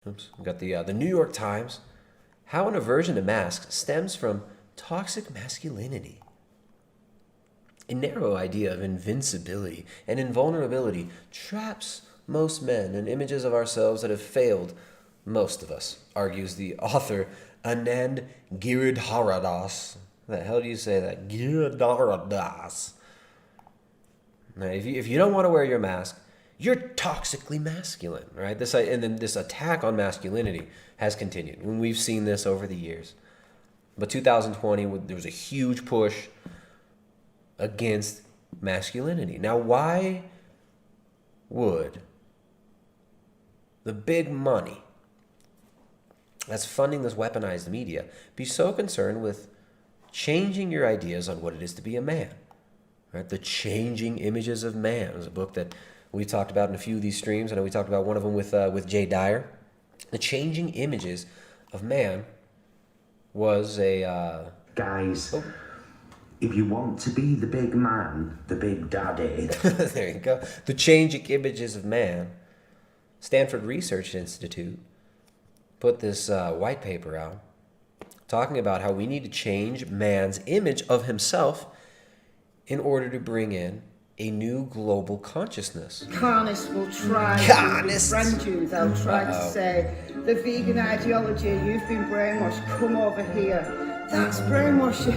Oops, we got the New York Times. How an aversion to masks stems from toxic masculinity. A narrow idea of invincibility and invulnerability traps most men in images of ourselves that have failed most of us, argues the author Anand Giridharadas. The hell do you say that? Giridharadas. Now, if you don't want to wear your mask, you're toxically masculine, right? And then this attack on masculinity has continued. And we've seen this over the years. But 2020, there was a huge push against masculinity. Now, why would the big money that's funding this weaponized media be so concerned with changing your ideas on what it is to be a man? Right? The Changing Images of Man is a book that we talked about in a few of these streams. I know we talked about one of them with Jay Dyer. The Changing Images of Man was a... Guys, if you want to be the big man, the big daddy... There you go. The Changing Images of Man. Stanford Research Institute put this white paper out talking about how we need to change man's image of himself in order to bring in a new global consciousness. Carnists will try to befriend you. They'll try to say, the vegan ideology, you've been brainwashed, come over here. That's brainwashing.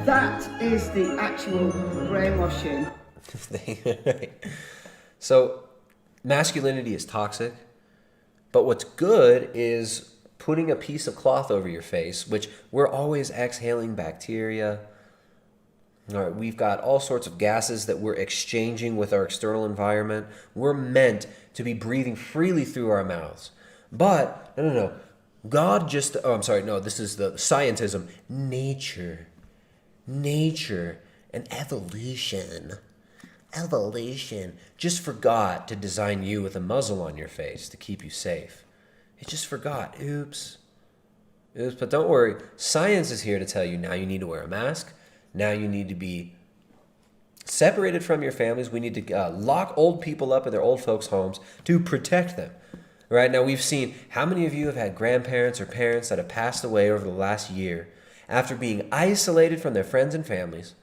That is the actual brainwashing. So, masculinity is toxic, but what's good is putting a piece of cloth over your face, which we're always exhaling bacteria. All right, we've got all sorts of gases that we're exchanging with our external environment. We're meant to be breathing freely through our mouths. But, no. God just, this is the scientism. Nature, and evolution just forgot to design you with a muzzle on your face to keep you safe. It just forgot. Oops. But don't worry. Science is here to tell you now you need to wear a mask. Now you need to be separated from your families. We need to lock old people up in their old folks' homes to protect them. Right now, we've seen how many of you have had grandparents or parents that have passed away over the last year after being isolated from their friends and families.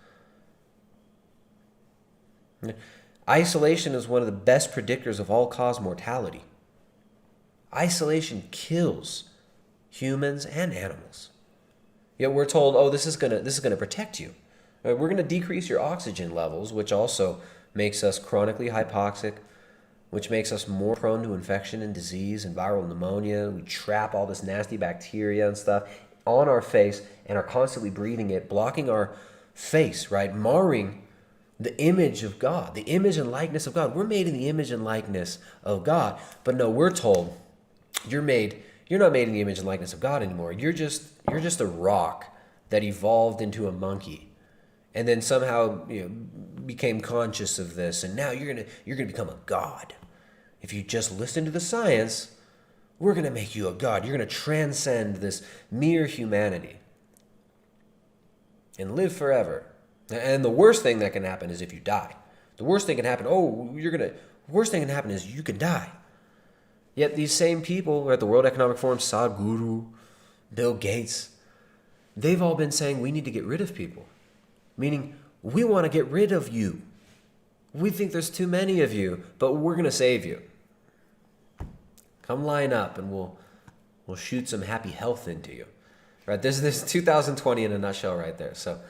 Isolation is one of the best predictors of all-cause mortality. Isolation kills humans and animals. Yet we're told, this is gonna protect you. We're gonna decrease your oxygen levels, which also makes us chronically hypoxic, which makes us more prone to infection and disease and viral pneumonia. We trap all this nasty bacteria and stuff on our face and are constantly breathing it, blocking our face, right? Marring the image of God, the image and likeness of God. We're made in the image and likeness of God. But no, we're told you're not made in the image and likeness of God anymore. You're just a rock that evolved into a monkey, and then somehow became conscious of this, and now you're gonna become a god. If you just listen to the science, we're gonna make you a god. You're gonna transcend this mere humanity and live forever. And the worst thing that can happen is if you die. The worst thing can happen. Worst thing can happen is you can die. Yet these same people at the World Economic Forum, Sadhguru, Bill Gates, they've all been saying we need to get rid of people. Meaning, we want to get rid of you. We think there's too many of you, but we're going to save you. Come line up and we'll shoot some happy health into you. Right? This is 2020 in a nutshell right there. So